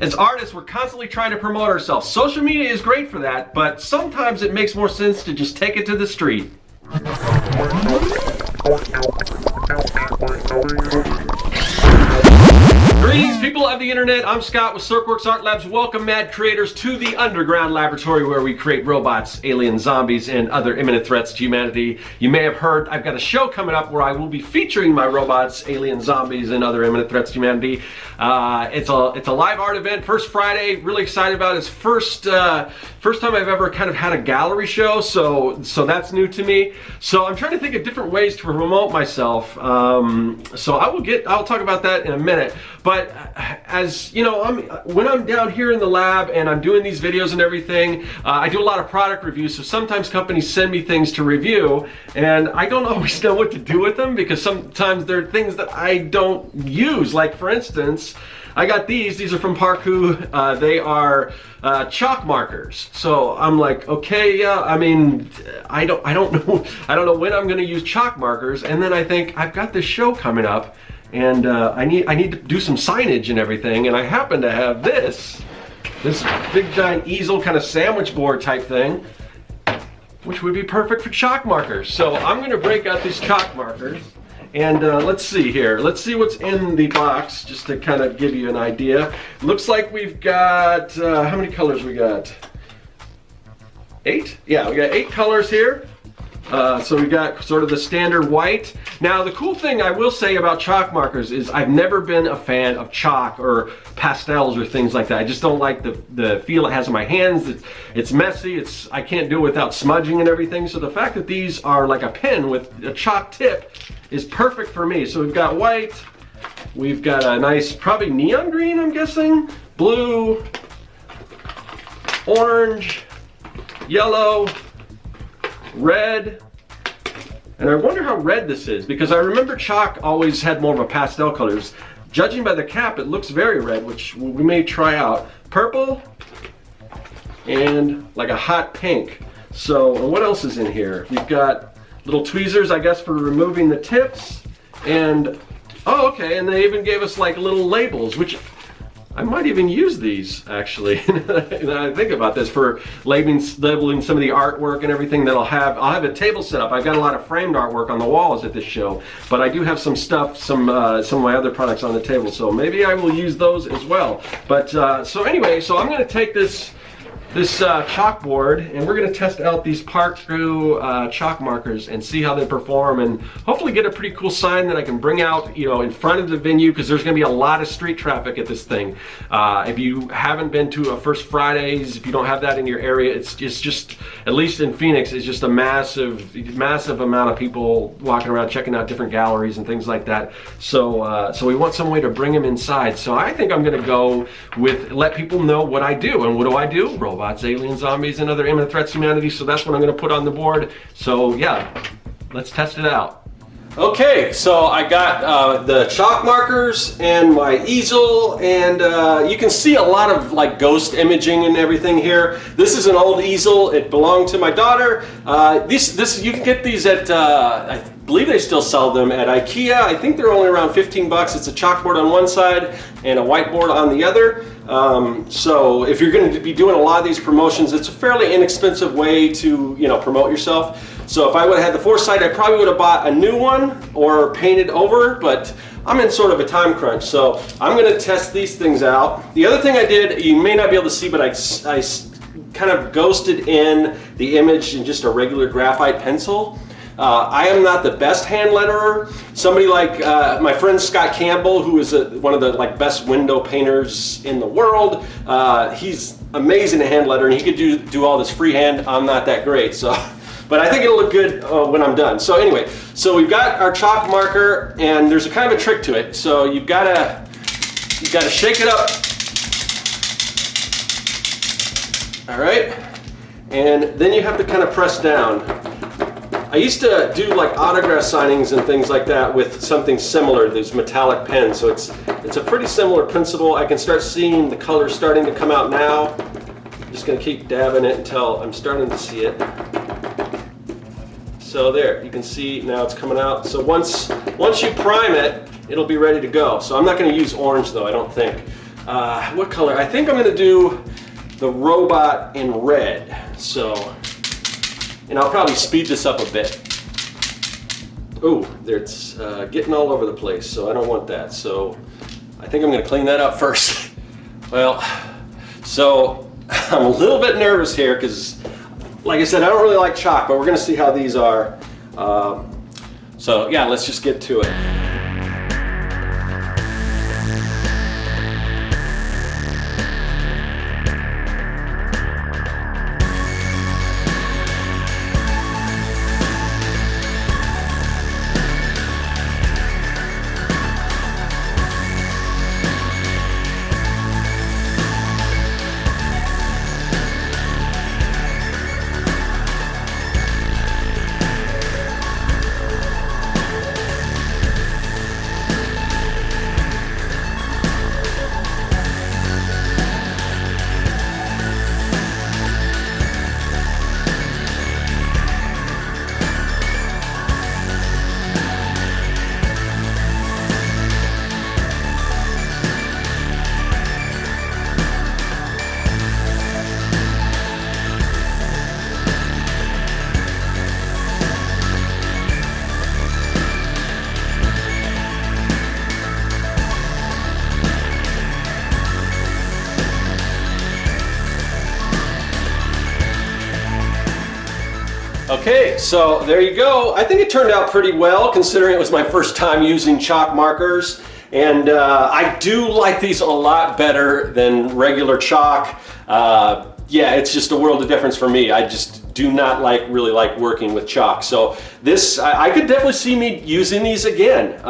As artists, we're constantly trying to promote ourselves. Social media is great for that, but sometimes it makes more sense to just take it to the street. Greetings, people of the internet. I'm Scott with Serkworks Art Labs. Welcome, mad creators, to the underground laboratory where we create robots, aliens, zombies, and other imminent threats to humanity. You may have heard I've got a show coming up where I will be featuring my robots, aliens, zombies, and other imminent threats to humanity. It's a live art event, first Friday. Really excited about it. It's first time I've ever kind of had a gallery show, so that's new to me. So I'm trying to think of different ways to promote myself. So I'll talk about that in a minute. But as you know, when I'm down here in the lab and I'm doing these videos and everything, I do a lot of product reviews. So sometimes companies send me things to review, and I don't always know what to do with them because sometimes there are things that I don't use. Like for instance, I got these. These are from Parku. They are chalk markers. So I'm like, okay, yeah. I mean, I don't know when I'm going to use chalk markers. And then I think I've got this show coming up, and I need to do some signage and everything. And I happen to have this big giant easel kind of sandwich board type thing, which would be perfect for chalk markers. So I'm going to break out these chalk markers. And let's see here. Let's see what's in the box, just to kind of give you an idea. Looks like we've got, how many colors we got? 8? Yeah, we got 8 colors here. So we got sort of the standard white. Now the cool thing I will say about chalk markers is I've never been a fan of chalk or pastels or things like that. I just don't like the feel it has in my hands. It's messy. I can't do it without smudging and everything. So the fact that these are like a pen with a chalk tip is perfect for me. So we've got white, we've got a nice, probably neon green, I'm guessing, blue, orange, yellow, red, and I wonder how red this is because I remember chalk always had more of a pastel colors. Judging by the cap, it looks very red, which we may try out. Purple and like a hot pink. So what else is in here? We've got little tweezers, I guess, for removing the tips, and oh, okay, and they even gave us like little labels, which I might even use these actually. Now I think about this for labeling some of the artwork and everything that I'll have a table set up. I've got a lot of framed artwork on the walls at this show, but I do have some stuff, some of my other products on the table, so maybe I will use those as well. But so anyway, so I'm going to take this chalkboard and we're going to test out these Parku chalk markers and see how they perform, and hopefully get a pretty cool sign that I can bring out, you know, in front of the venue, because there's going to be a lot of street traffic at this thing. If you haven't been to a First Fridays, if you don't have that in your area, it's just at least in Phoenix, it's just a massive amount of people walking around checking out different galleries and things like that. So we want some way to bring them inside. So I think I'm going to go with let people know what I do. And what do I do? Robots, aliens, zombies, and other imminent threats to humanity. So that's what I'm going to put on the board. So yeah, let's test it out. Okay, so I got the chalk markers and my easel, and you can see a lot of like ghost imaging and everything here. This is an old easel. It belonged to my daughter. You can get these at I believe they still sell them at IKEA. I think they're only around 15 bucks. It's a chalkboard on one side and a whiteboard on the other. So if you're going to be doing a lot of these promotions, it's a fairly inexpensive way to, you know, promote yourself. So if I would have had the foresight, I probably would have bought a new one or painted over, but I'm in sort of a time crunch, so I'm going to test these things out. The other thing I did, you may not be able to see, but I kind of ghosted in the image in just a regular graphite pencil. I am not the best hand letterer. Somebody like my friend Scott Campbell, who is one of the best window painters in the world. He's amazing at hand lettering. He could do all this freehand. I'm not that great, so. But I think it'll look good when I'm done. So anyway, so we've got our chalk marker, and there's a kind of a trick to it. So you've got to shake it up. All right, and then you have to kind of press down. I used to do like autograph signings and things like that with something similar, these metallic pens. So it's a pretty similar principle. I can start seeing the colors starting to come out now. I'm just going to keep dabbing it until I'm starting to see it. So there, you can see now it's coming out. So once you prime it, it'll be ready to go. So I'm not going to use orange though, I don't think. what color? I think I'm going to do the robot in red. So, and I'll probably speed this up a bit. Ooh, it's getting all over the place, so I don't want that. So I think I'm going to clean that up first. Well, so I'm a little bit nervous here because, like I said, I don't really like chalk, but we're going to see how these are. So yeah, let's just get to it. Okay, so there you go. I think it turned out pretty well considering it was my first time using chalk markers. And I do like these a lot better than regular chalk. Yeah, it's just a world of difference for me. I just do not really like working with chalk. So this, I could definitely see me using these again.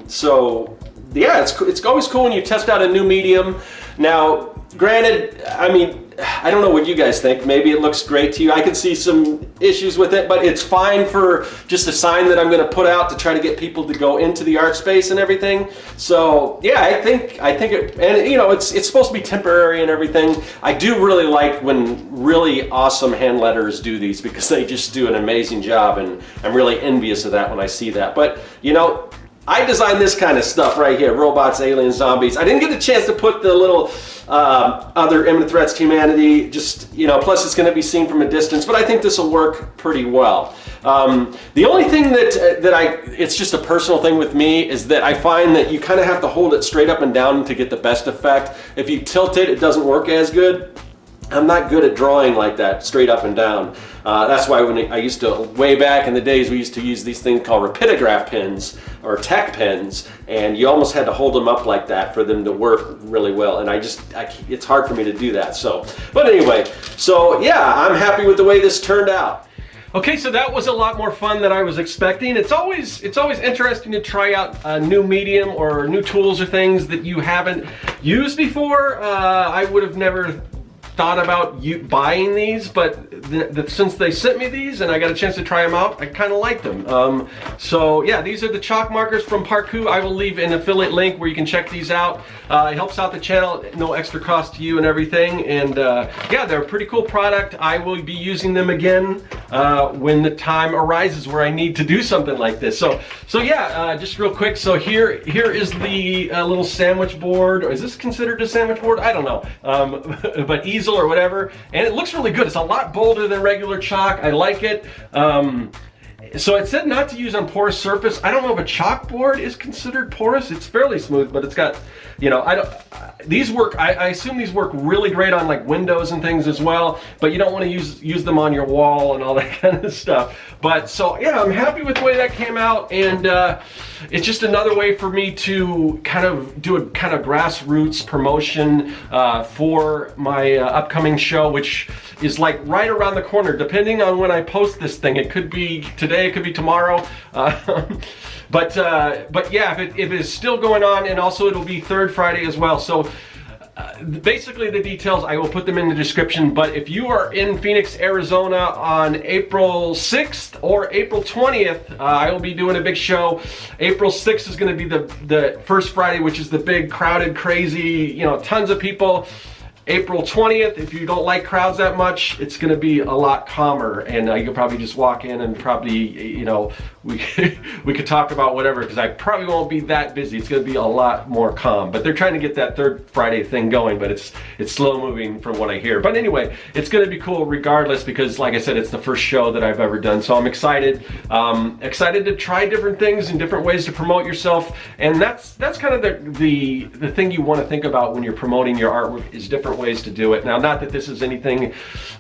So yeah, it's always cool when you test out a new medium. Now, granted, I mean, I don't know what you guys think. Maybe it looks great to you. I could see some issues with it, but it's fine for just a sign that I'm going to put out to try to get people to go into the art space and everything. So yeah, I think it, and you know, it's supposed to be temporary and everything. I do really like when really awesome hand letters do these because they just do an amazing job, and I'm really envious of that when I see that. But you know, I designed this kind of stuff right here, robots, aliens, zombies. I didn't get a chance to put the little other imminent threats to humanity, just, you know, plus it's going to be seen from a distance, but I think this will work pretty well. The only thing it's just a personal thing with me, is that I find that you kind of have to hold it straight up and down to get the best effect. If you tilt it, it doesn't work as good. I'm not good at drawing like that, straight up and down. That's why when I used to, way back in the days, we used to use these things called rapidograph pens or tech pens, and you almost had to hold them up like that for them to work really well. And it's hard for me to do that. So, but anyway, so yeah, I'm happy with the way this turned out. Okay, so that was a lot more fun than I was expecting. It's always interesting to try out a new medium or new tools or things that you haven't used before. I would have never thought about buying these, but since they sent me these and I got a chance to try them out, I kind of like them. So yeah, these are the chalk markers from Parku. I will leave an affiliate link where you can check these out. It helps out the channel, no extra cost to you and everything. And yeah, they're a pretty cool product. I will be using them again when the time arises where I need to do something like this. So yeah, just real quick. So here is the little sandwich board. Or is this considered a sandwich board? I don't know. But easy or whatever, and it looks really good. It's a lot bolder than regular chalk. I like it. So it said not to use on porous surface. I don't know if a chalkboard is considered porous. It's fairly smooth, but it's got, you know, these work, I assume these work really great on like windows and things as well, but you don't want to use them on your wall and all that kind of stuff. But so yeah, I'm happy with the way that came out, and it's just another way for me to kind of do a kind of grassroots promotion for my upcoming show, which is like right around the corner, depending on when I post this thing. It could be today, it could be tomorrow. But yeah, if it is still going on, and also it'll be third Friday as well. So basically the details, I will put them in the description. But if you are in Phoenix, Arizona on April 6th or April 20th, I will be doing a big show. April 6th is going to be the first Friday, which is the big crowded, crazy, you know, tons of people. April 20th, if you don't like crowds that much, it's going to be a lot calmer, and you'll probably just walk in and probably, you know, we could talk about whatever, because I probably won't be that busy. It's going to be a lot more calm. But they're trying to get that third Friday thing going, but it's slow moving from what I hear. But anyway, it's going to be cool regardless, because like I said, it's the first show that I've ever done. So I'm excited. Excited to try different things and different ways to promote yourself. And that's kind of the thing you want to think about when you're promoting your artwork, is different ways to do it. Now, not that this is anything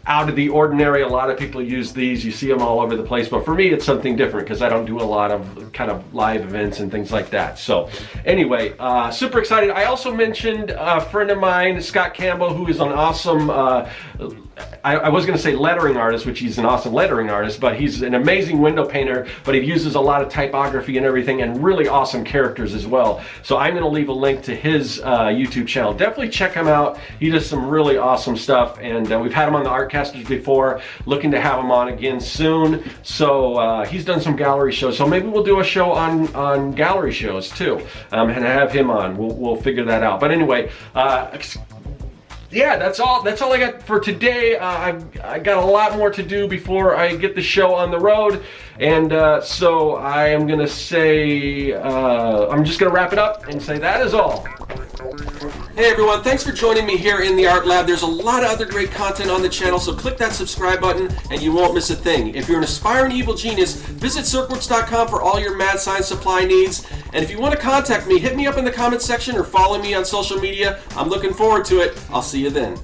out of the ordinary. A lot of people use these. You see them all over the place. But for me, it's something different, because I don't do a lot of kind of live events and things like that. So anyway, super excited. I also mentioned a friend of mine, Scott Campbell, who is an awesome, I was going to say lettering artist, which he's an awesome lettering artist, but he's an amazing window painter, but he uses a lot of typography and everything, and really awesome characters as well. So I'm going to leave a link to his YouTube channel. Definitely check him out. He does some really awesome stuff, and we've had him on the Artcasters before, looking to have him on again soon. So he's done some gallery shows, so maybe we'll do a show on gallery shows too, and have him on. We'll figure that out. But anyway, yeah, that's all I got for today. I got a lot more to do before I get the show on the road, and so I am gonna say, I'm just gonna wrap it up and say that is all. Hey everyone, thanks for joining me here in the Art Lab. There's a lot of other great content on the channel, so click that subscribe button and you won't miss a thing. If you're an aspiring evil genius, visit Serkworks.com for all your mad science supply needs. And if you want to contact me, hit me up in the comments section or follow me on social media. I'm looking forward to it. I'll see you then.